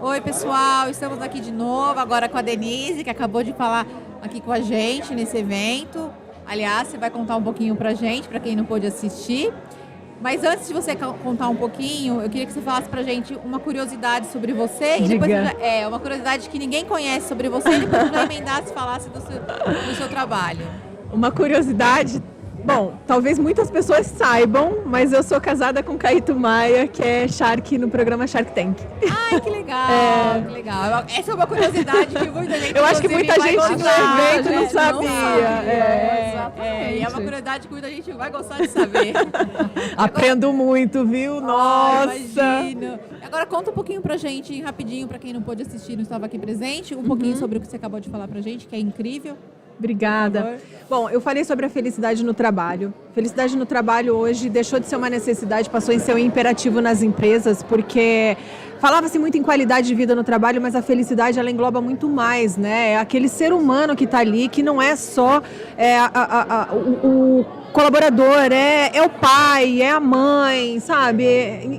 Oi, pessoal, estamos aqui de novo, agora com a Denise, que acabou de falar aqui com a gente nesse evento. Aliás, você vai contar um pouquinho pra gente, pra quem não pôde assistir. Mas antes de você contar um pouquinho, eu queria que você falasse pra gente uma curiosidade sobre você. E depois uma curiosidade que ninguém conhece sobre você, e depois você vai emendar se falasse do seu trabalho. Uma curiosidade, bom, talvez muitas pessoas saibam, mas eu sou casada com Caíto Maia, que é Shark no programa Shark Tank. Ai, que legal, que legal. Essa é uma curiosidade que muita gente eu acho que muita gente no evento não sabia. E é uma curiosidade que muita gente vai gostar de saber. Aprendo muito, viu? Nossa! Imagino. Agora conta um pouquinho pra gente, rapidinho, pra quem não pôde assistir, não estava aqui presente, um pouquinho sobre o que você acabou de falar pra gente, que é incrível. Obrigada. Bom, eu falei sobre a felicidade no trabalho. Felicidade no trabalho hoje deixou de ser uma necessidade, passou a ser um imperativo nas empresas, porque falava-se muito em qualidade de vida no trabalho, mas a felicidade ela engloba muito mais, né? É aquele ser humano que está ali, que não é só o colaborador, é o pai, é a mãe, sabe?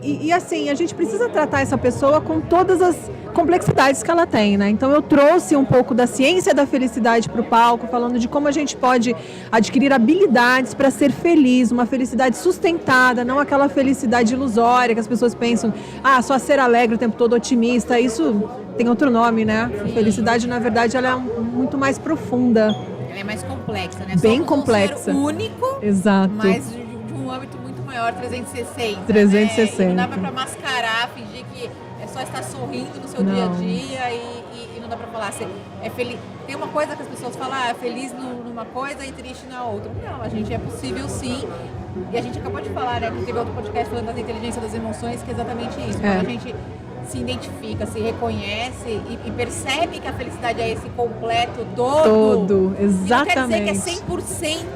E assim, a gente precisa tratar essa pessoa com todas as complexidades que ela tem, né? Então eu trouxe um pouco da ciência da felicidade para o palco, falando de como a gente pode adquirir habilidades para ser feliz, uma felicidade sustentada, não aquela felicidade ilusória que as pessoas pensam, só ser alegre o tempo todo, otimista, isso tem outro nome, né? A felicidade, na verdade, ela é muito mais profunda. Ela é mais complexa, né? Bem Somos complexa. Um ser único, exato, mas de um âmbito muito maior, 360. 360. Né? E não dá pra mascarar, fingir que é só estar sorrindo no seu dia a dia e não dá pra falar assim, é feliz. Tem uma coisa que as pessoas falam, é feliz numa coisa e triste na outra. Não, a gente é possível sim. E a gente acabou de falar, né? Que teve outro podcast falando da inteligência das emoções, que é exatamente isso. Quando a gente se identifica, se reconhece e percebe que a felicidade é esse completo todo. Exatamente. E não quer dizer que é 100%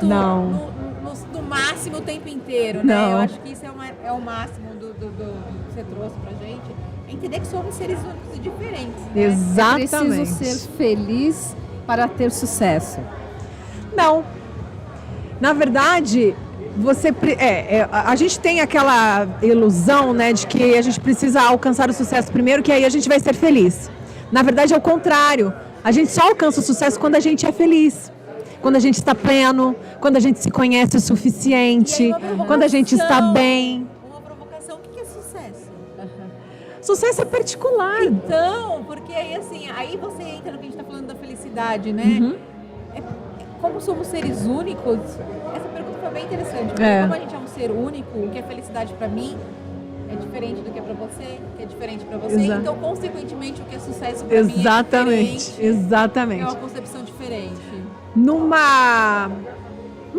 no máximo o tempo inteiro, né? Não. Eu acho que isso é o máximo do que você trouxe pra gente. É entender que somos seres únicos e diferentes, né? Exatamente. É preciso ser feliz para ter sucesso. Não. Na verdade, a gente tem aquela ilusão, né, de que a gente precisa alcançar o sucesso primeiro, que aí a gente vai ser feliz. Na verdade, é o contrário. A gente só alcança o sucesso quando a gente é feliz. Quando a gente está pleno, quando a gente se conhece o suficiente, quando a gente está bem. Uma provocação, o que é sucesso? Sucesso é particular. Então, porque aí assim, aí você entra no que a gente está falando da felicidade, né? Como somos seres únicos, essa pergunta foi bem interessante. Porque como a gente é um ser único, o que é felicidade para mim é diferente do que é para você, que é diferente para você. Então, consequentemente, o que é sucesso para mim é diferente. Exatamente. É uma concepção diferente. Uma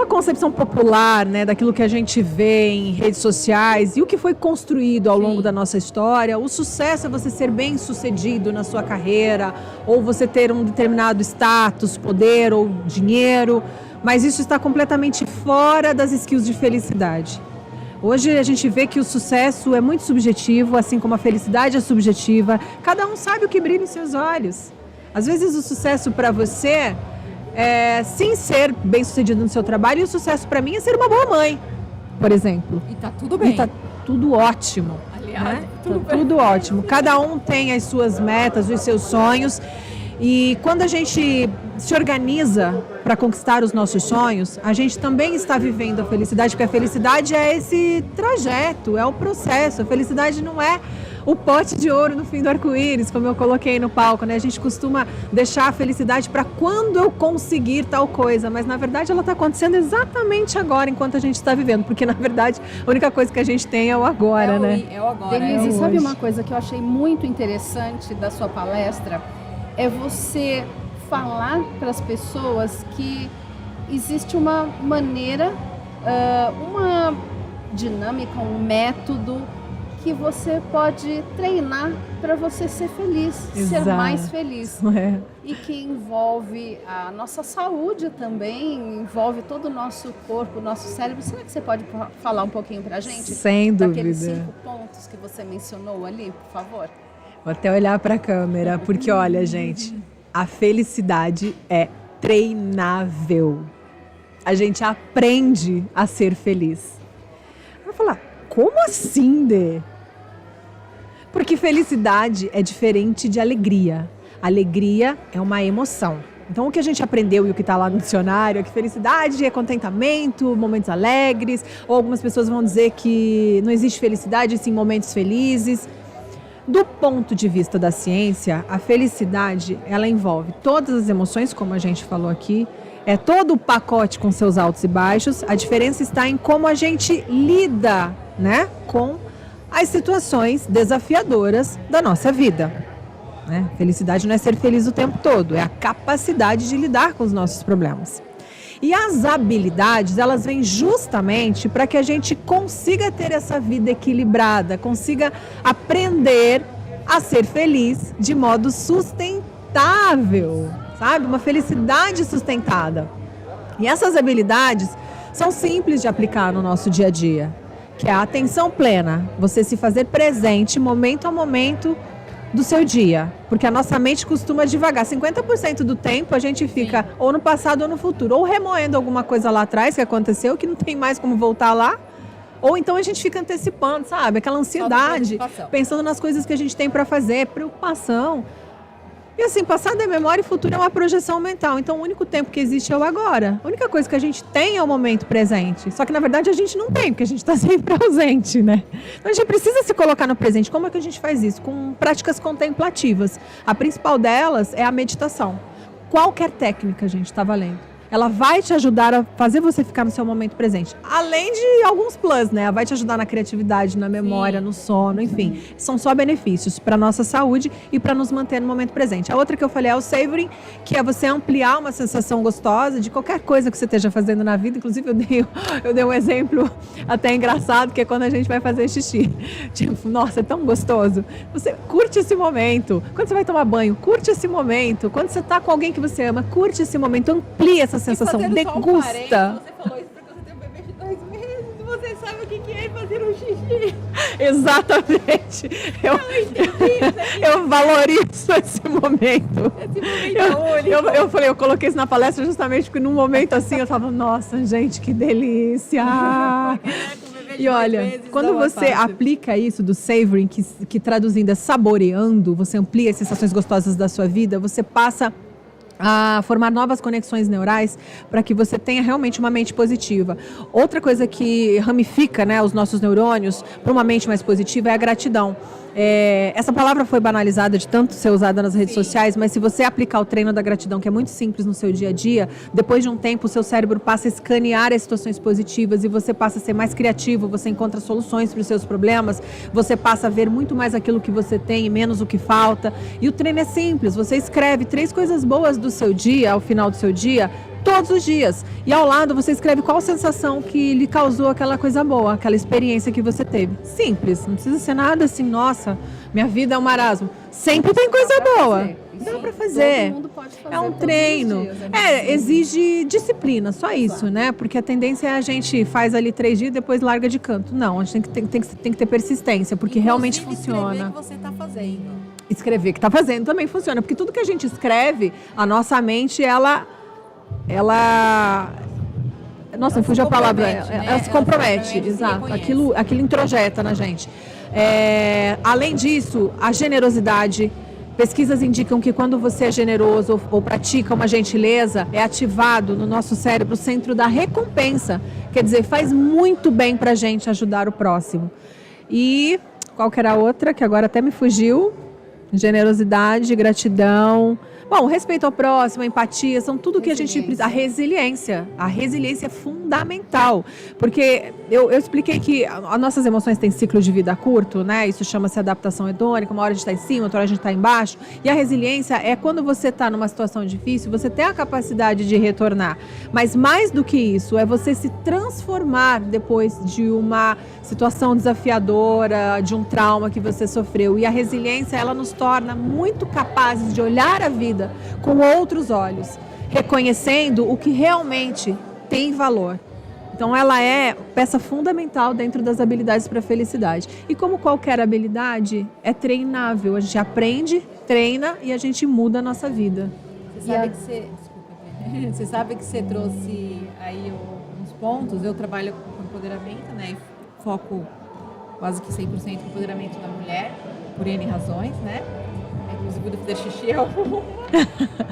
concepção popular, né, daquilo que a gente vê em redes sociais e o que foi construído ao longo da nossa história, o sucesso é você ser bem sucedido na sua carreira, ou você ter um determinado status, poder ou dinheiro, mas isso está completamente fora das skills de felicidade. Hoje a gente vê que o sucesso é muito subjetivo, assim como a felicidade é subjetiva. Cada um sabe o que brilha em seus olhos. Às vezes o sucesso para você sim ser bem sucedido no seu trabalho, e o sucesso para mim é ser uma boa mãe, por exemplo. E tá tudo bem. E tá tudo ótimo. Aliás, né? Tudo ótimo. Cada um tem as suas metas, os seus sonhos. E quando a gente se organiza para conquistar os nossos sonhos, a gente também está vivendo a felicidade, porque a felicidade é esse trajeto, é o processo. A felicidade não é o pote de ouro no fim do arco-íris, como eu coloquei no palco, né? A gente costuma deixar a felicidade para quando eu conseguir tal coisa, mas na verdade ela está acontecendo exatamente agora, enquanto a gente está vivendo, porque na verdade a única coisa que a gente tem é o agora, né? É o agora. Denise, sabe uma coisa que eu achei muito interessante da sua palestra? É você falar para as pessoas que existe uma maneira, uma dinâmica, um método que você pode treinar para você ser feliz, ser mais feliz. E que envolve a nossa saúde também, envolve todo o nosso corpo, o nosso cérebro. Será que você pode falar um pouquinho para a gente? Sem dúvida. Daqueles 5 pontos que você mencionou ali, por favor? Vou até olhar para a câmera, porque olha, gente, a felicidade é treinável. A gente aprende a ser feliz. Eu vou falar, como assim, Dê? Porque felicidade é diferente de alegria. Alegria é uma emoção. Então, o que a gente aprendeu e o que está lá no dicionário é que felicidade é contentamento, momentos alegres, ou algumas pessoas vão dizer que não existe felicidade, sim momentos felizes. Do ponto de vista da ciência, a felicidade, ela envolve todas as emoções, como a gente falou aqui, é todo o pacote com seus altos e baixos. A diferença está em como a gente lida, né, com as situações desafiadoras da nossa vida. Felicidade não é ser feliz o tempo todo, é a capacidade de lidar com os nossos problemas. E as habilidades, elas vêm justamente para que a gente consiga ter essa vida equilibrada, consiga aprender a ser feliz de modo sustentável, sabe? Uma felicidade sustentada. E essas habilidades são simples de aplicar no nosso dia a dia, que é a atenção plena, você se fazer presente momento a momento do seu dia, porque a nossa mente costuma divagar. 50% do tempo a gente fica ou no passado ou no futuro, ou remoendo alguma coisa lá atrás que aconteceu, que não tem mais como voltar lá, ou então a gente fica antecipando, sabe? Aquela ansiedade, pensando nas coisas que a gente tem para fazer, preocupação. E assim, passado é memória e futuro é uma projeção mental. Então o único tempo que existe é o agora. A única coisa que a gente tem é o momento presente. Só que na verdade a gente não tem, porque a gente está sempre ausente, né? Então a gente precisa se colocar no presente. Como é que a gente faz isso? Com práticas contemplativas. A principal delas é a meditação. Qualquer técnica, gente, está valendo. Ela vai te ajudar a fazer você ficar no seu momento presente. Além de alguns plus, né? Ela vai te ajudar na criatividade, na memória, no sono, enfim. São só benefícios para a nossa saúde e para nos manter no momento presente. A outra que eu falei é o savoring, que é você ampliar uma sensação gostosa de qualquer coisa que você esteja fazendo na vida. Inclusive, eu dei um exemplo até engraçado, que é quando a gente vai fazer xixi. Tipo, nossa, é tão gostoso. Você curte esse momento. Quando você vai tomar banho, curte esse momento. Quando você está com alguém que você ama, curte esse momento. Amplia essa sensação, degusta. Você falou isso porque você tem um bebê de 2 meses e você sabe o que é fazer um xixi. Exatamente. Eu valorizo esse momento. Eu coloquei isso na palestra justamente porque num momento assim eu tava, nossa, gente, que delícia. E olha, quando você aplica isso do savoring, que traduzindo é saboreando, você amplia as sensações gostosas da sua vida, você passa a formar novas conexões neurais para que você tenha realmente uma mente positiva. Outra coisa que ramifica, né, os nossos neurônios para uma mente mais positiva é a gratidão. Essa palavra foi banalizada de tanto ser usada nas redes sociais, mas se você aplicar o treino da gratidão, que é muito simples no seu dia a dia, depois de um tempo o seu cérebro passa a escanear as situações positivas e você passa a ser mais criativo, você encontra soluções para os seus problemas, você passa a ver muito mais aquilo que você tem e menos o que falta. E o treino é simples, você escreve 3 coisas boas do seu dia, ao final do seu dia, todos os dias. E ao lado você escreve qual sensação que lhe causou aquela coisa boa, aquela experiência que você teve. Simples, não precisa ser nada assim, nossa, minha vida é um marasmo. Sempre tem coisa boa. Dá pra fazer. Todo mundo pode fazer. É um treino. Exige disciplina, só isso, né? Porque a tendência é a gente faz ali 3 dias e depois larga de canto. Não, a gente tem que ter persistência, porque realmente funciona. Escrever que você tá fazendo. Escrever que tá fazendo também funciona, porque tudo que a gente escreve, a nossa mente, ela nossa, fugiu a palavra. Ela se compromete, exato. Aquilo introjeta na gente. Além disso, a generosidade. Pesquisas indicam que quando você é generoso ou pratica uma gentileza, é ativado no nosso cérebro o centro da recompensa. Quer dizer, faz muito bem pra gente ajudar o próximo. E qual que era a outra, que agora até me fugiu? Generosidade, gratidão. Bom, respeito ao próximo, a empatia, são tudo que a gente precisa. A resiliência é fundamental. Porque eu expliquei que as nossas emoções têm ciclo de vida curto, né? Isso chama-se adaptação hedônica. Uma hora a gente está em cima, outra hora a gente está embaixo. E a resiliência é quando você está numa situação difícil, você tem a capacidade de retornar. Mas mais do que isso, é você se transformar depois de uma situação desafiadora, de um trauma que você sofreu. E a resiliência, ela nos torna muito capazes de olhar a vida com outros olhos, reconhecendo o que realmente tem valor. Então ela é peça fundamental dentro das habilidades para a felicidade. E como qualquer habilidade, é treinável. A gente aprende, treina e a gente muda a nossa vida. Você sabe que você trouxe aí uns pontos. Eu trabalho com empoderamento, né? Foco quase que 100% no empoderamento da mulher. por N razões, né? Inclusive o fazer xixi é um.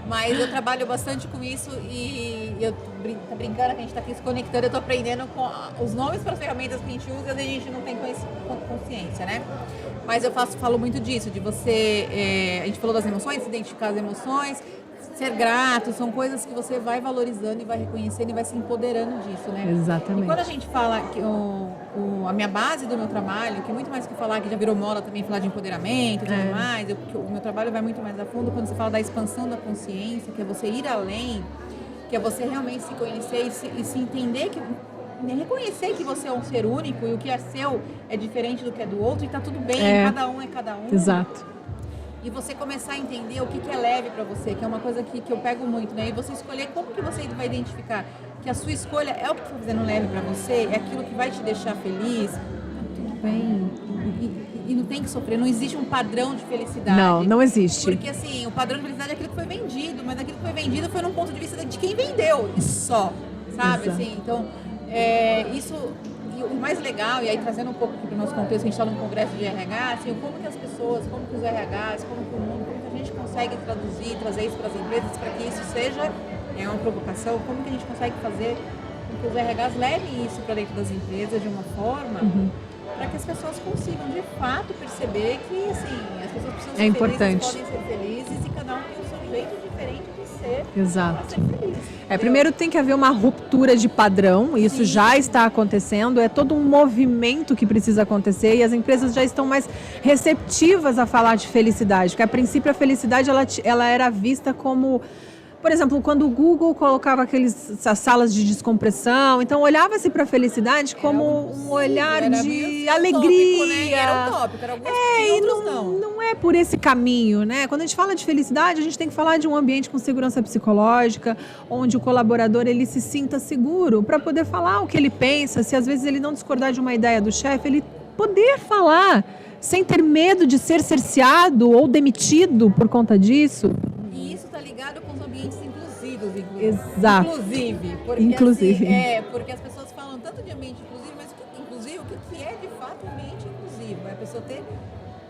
Mas eu trabalho bastante com isso e eu tô brincando que a gente está aqui se conectando, eu tô aprendendo com os nomes para as ferramentas que a gente usa e a gente não tem consciência, né? Mas eu falo muito disso, de você, a gente falou das emoções, se identificar as emoções, ser grato, são coisas que você vai valorizando e vai reconhecendo e vai se empoderando disso, né? Exatamente. E quando a gente fala que a minha base do meu trabalho, que muito mais que falar, que já virou moda também falar de empoderamento e tudo mais, o meu trabalho vai muito mais a fundo quando você fala da expansão da consciência, que é você ir além, que é você realmente se conhecer e se entender que reconhecer que você é um ser único e o que é seu é diferente do que é do outro e tá tudo bem, cada um é cada um. Exato. E você começar a entender o que é leve para você, que é uma coisa que eu pego muito, né? E você escolher como que você vai identificar que a sua escolha é o que está fazendo leve para você, é aquilo que vai te deixar feliz, tá tudo bem. E não tem que sofrer, não existe um padrão de felicidade. Não existe. Porque assim, o padrão de felicidade é aquilo que foi vendido, mas aquilo que foi vendido foi num ponto de vista de quem vendeu, e só, sabe? Assim, então, isso... E o mais legal, e aí trazendo um pouco aqui para o nosso contexto, a gente está num congresso de RH, assim, como que as pessoas, como que os RHs, como que o mundo, como que a gente consegue trazer isso para as empresas para que isso seja uma provocação, como que a gente consegue fazer com que os RHs levem isso para dentro das empresas de uma forma para que as pessoas consigam de fato perceber que assim, as pessoas precisam ser importante. felizes, podem ser felizes e cada um tem o seu jeito diferente de ser. Exato. Para ser feliz. Primeiro tem que haver uma ruptura de padrão, isso já está acontecendo, é todo um movimento que precisa acontecer e as empresas já estão mais receptivas a falar de felicidade, porque a princípio a felicidade ela era vista como... Por exemplo, quando o Google colocava as salas de descompressão, então olhava-se para a felicidade como um olhar de alegria. Tópico, né? Era um tópico, era alguns e outros não é por esse caminho, né? Quando a gente fala de felicidade, a gente tem que falar de um ambiente com segurança psicológica, onde o colaborador ele se sinta seguro para poder falar o que ele pensa, se às vezes ele não discordar de uma ideia do chefe, ele poder falar sem ter medo de ser cerceado ou demitido por conta disso. E isso está ligado com os ambientes inclusivos, Exato. Inclusive. Porque, porque as pessoas falam tanto de ambiente inclusivo, mas inclusive o que é de fato um ambiente inclusivo? É a pessoa ter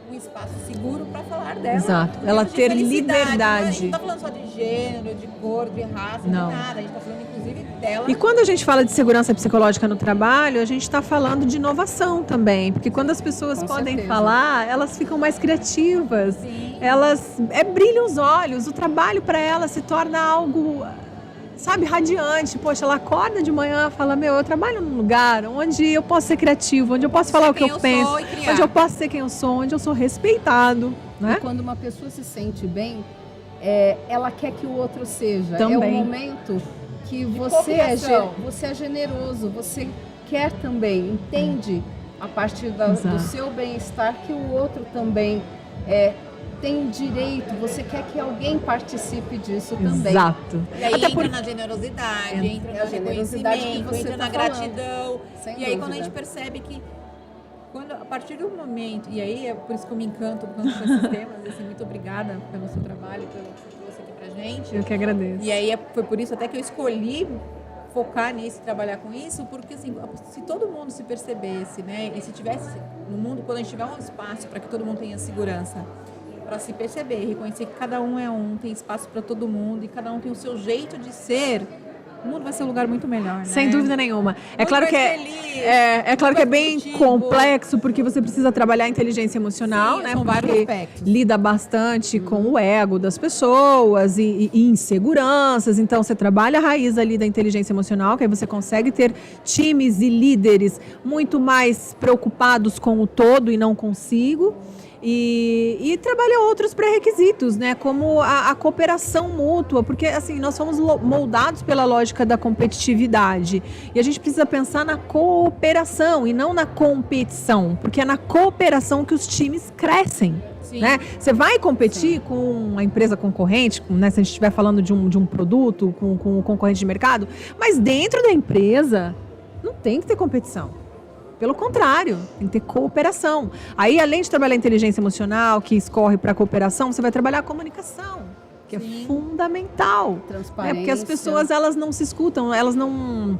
um espaço seguro para falar dela. Exato. Ela ter liberdade. A gente não está falando só de gênero, de cor, de raça, de nada. A gente está falando inclusive dela. E quando a gente fala de segurança psicológica no trabalho, a gente está falando de inovação também. Porque quando as pessoas podem falar, elas ficam mais criativas. Sim. Elas brilham os olhos. O trabalho para elas se torna algo... sabe, radiante. Poxa, ela acorda de manhã e fala, eu trabalho num lugar onde eu posso ser criativo, onde eu posso falar o que eu penso, onde eu posso ser quem eu sou, onde eu sou respeitado, né? E quando uma pessoa se sente bem, ela quer que o outro seja. Também. É o momento que você é generoso, você quer também, entende a partir do seu bem-estar que o outro também tem direito, você quer que alguém participe disso também. Exato. E aí entra na generosidade, entra no reconhecimento, entra na gratidão. E aí quando a gente percebe que a partir do momento, e aí é por isso que eu me encanto com esses temas, assim, muito obrigada pelo seu trabalho, pelo que você trouxe aqui pra gente. Eu que agradeço. E aí foi por isso até que eu escolhi focar nisso, trabalhar com isso, porque assim, se todo mundo se percebesse, né, e se tivesse no mundo, quando a gente tiver um espaço para que todo mundo tenha segurança, para se perceber, reconhecer que cada um é um, tem espaço para todo mundo e cada um tem o seu jeito de ser, o mundo vai ser um lugar muito melhor, né? Sem dúvida nenhuma. É claro que claro que é bem complexo, porque você precisa trabalhar a inteligência emocional, né? São vários aspectos. Lida bastante com o ego das pessoas e inseguranças. Então, você trabalha a raiz ali da inteligência emocional, que aí você consegue ter times e líderes muito mais preocupados com o todo e não consigo. E trabalha outros pré-requisitos, né? Como a cooperação mútua, porque assim, nós somos moldados pela lógica da competitividade e a gente precisa pensar na cooperação e não na competição, porque é na cooperação que os times crescem. Né? Você vai competir com uma empresa concorrente, né? Se a gente estiver falando de um produto com um concorrente de mercado, mas dentro da empresa não tem que ter competição. Pelo contrário, tem que ter cooperação. Aí, além de trabalhar a inteligência emocional, que escorre para a cooperação, você vai trabalhar a comunicação, que é fundamental. Transparência. Porque as pessoas, elas não se escutam, elas não...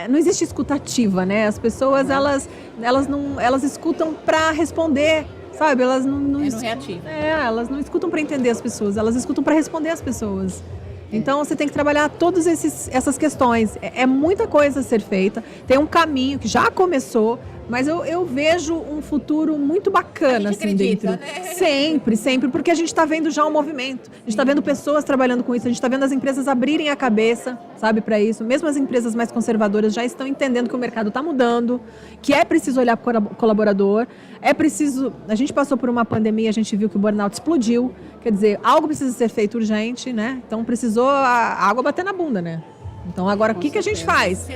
não existe escutativa, né? As pessoas, elas escutam para responder. sabe? Elas não No reativo. elas não escutam para entender as pessoas, elas escutam para responder as pessoas. Então você tem que trabalhar todas essas questões. É muita coisa a ser feita. Tem um caminho que já começou, mas eu vejo um futuro muito bacana assim acredita, dentro. né? Sempre, porque a gente está vendo já um movimento. A gente está vendo pessoas trabalhando com isso, a gente está vendo as empresas abrirem a cabeça, sabe, para isso. Mesmo as empresas mais conservadoras já estão entendendo que o mercado está mudando, que é preciso olhar para o colaborador, é preciso... A gente passou por uma pandemia, a gente viu que o burnout explodiu, quer dizer, algo precisa ser feito urgente, né? Então precisou a água bater na bunda, né? Então agora o que a gente faz?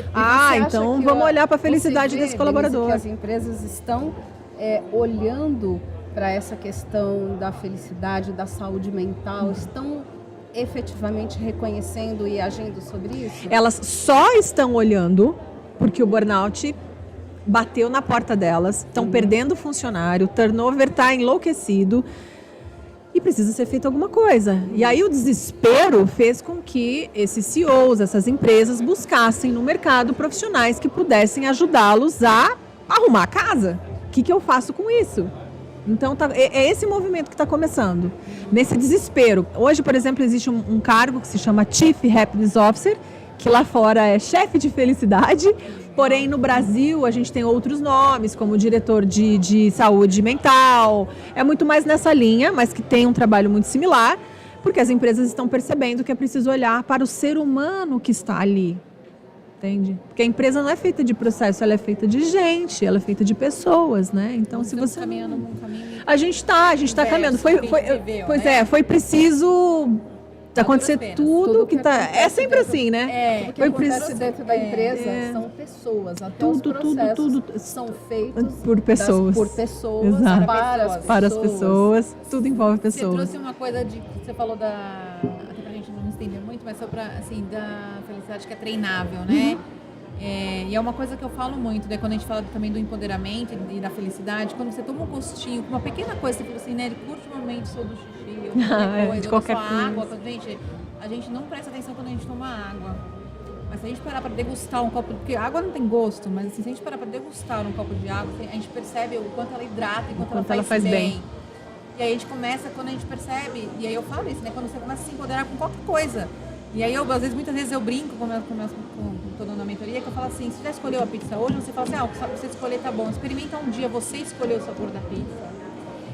Então vamos olhar para a felicidade desse colaborador. Que as empresas estão olhando para essa questão da felicidade, da saúde mental, estão efetivamente reconhecendo e agindo sobre isso? Elas só estão olhando porque o burnout bateu na porta delas, estão perdendo funcionário, o turnover está enlouquecido. E precisa ser feito alguma coisa. E aí o desespero fez com que esses CEOs, essas empresas, buscassem no mercado profissionais que pudessem ajudá-los a arrumar a casa. O que eu faço com isso? Então é esse movimento que está começando. Nesse desespero. Hoje, por exemplo, existe um cargo que se chama Chief Happiness Officer, que lá fora é chefe de felicidade. Porém, no Brasil, a gente tem outros nomes, como diretor de saúde mental. É muito mais nessa linha, mas que tem um trabalho muito similar, porque as empresas estão percebendo que é preciso olhar para o ser humano que está ali. Entende? Porque a empresa não é feita de processo, ela é feita de gente, ela é feita de pessoas, né? Então, se você... caminhando num caminho... A gente está caminhando. Foi preciso... acontecer tudo que está... É sempre assim, né? Tudo que acontece dentro da empresa são pessoas. Até os processos são feitos por pessoas. Exato. Para as pessoas. Tudo envolve pessoas. Você trouxe uma coisa que você falou até pra gente não estender muito, mas só pra, assim, da felicidade que é treinável, né? E é uma coisa que eu falo muito, né? Quando a gente fala também do empoderamento e da felicidade, quando você toma um gostinho, uma pequena coisa, você fala assim, né? Curte um momento só do xixi, de qualquer coisa. Água. Gente, a gente não presta atenção quando a gente toma água. Mas se a gente parar para degustar um copo... Porque a água não tem gosto, mas assim, se a gente parar para degustar um copo de água, a gente percebe o quanto ela hidrata e quanto ela faz bem. E aí a gente começa, quando a gente percebe... E aí eu falo isso, né? Quando você começa a se empoderar com qualquer coisa. E aí, muitas vezes eu brinco com toda na mentoria, que eu falo assim, se você já escolheu a pizza hoje, você fala assim, você escolher tá bom. Experimenta um dia você escolher o sabor da pizza.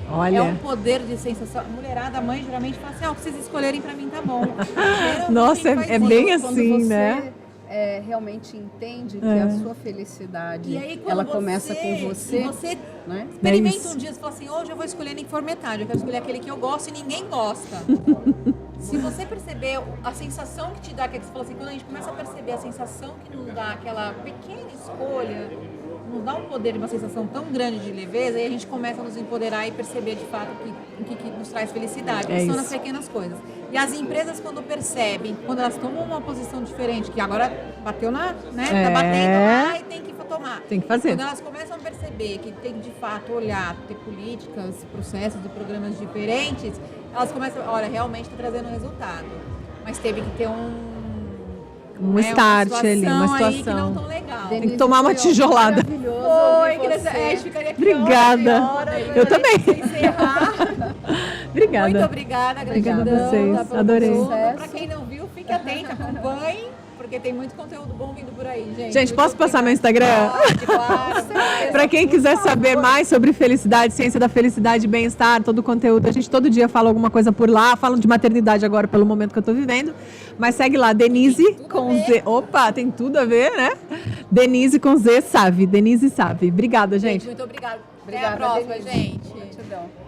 Olha. É um poder de sensação. A mulherada, a mãe geralmente fala assim, o que vocês escolherem pra mim tá bom. Nossa, é bem assim, né? Realmente entende que a sua felicidade, e aí, ela começa com você. E você né? experimenta um dia, você fala assim, hoje eu vou escolher nem que for metade, eu quero escolher aquele que eu gosto e ninguém gosta. Se você perceber a sensação que te dá, que você fala assim, quando a gente começa a perceber a sensação que nos dá aquela pequena escolha, nos dá um poder de uma sensação tão grande de leveza, aí a gente começa a nos empoderar e perceber de fato o que nos traz felicidade, que são nas pequenas coisas. E as empresas, quando percebem, quando elas tomam uma posição diferente, que agora bateu tá batendo lá e tem que tomar. Tem que fazer. Quando elas começam a perceber que tem que de fato olhar, ter políticas, processos e programas diferentes, elas começam, olha, realmente está trazendo resultado. Mas teve que ter um start ali, uma situação aí que não tão legal. Tem que tomar uma tijolada. Ficaria aqui obrigada. Eu também. Obrigada. Muito obrigada, gratidão. Obrigada a vocês. Adorei. Para quem não viu, fique atento, acompanhe, porque tem muito conteúdo bom vindo por aí, gente. Gente, posso passar meu Instagram? Pode, claro. Para quem quiser saber mais sobre felicidade, ciência da felicidade, bem-estar, todo o conteúdo, a gente todo dia fala alguma coisa por lá, falo de maternidade agora pelo momento que eu tô vivendo, mas segue lá, Denise com Z. Opa, tem tudo a ver, né? Denise com Z, Savi. Denise Savi. Obrigada, gente. Muito obrigada. Até a próxima, gente. Gratidão.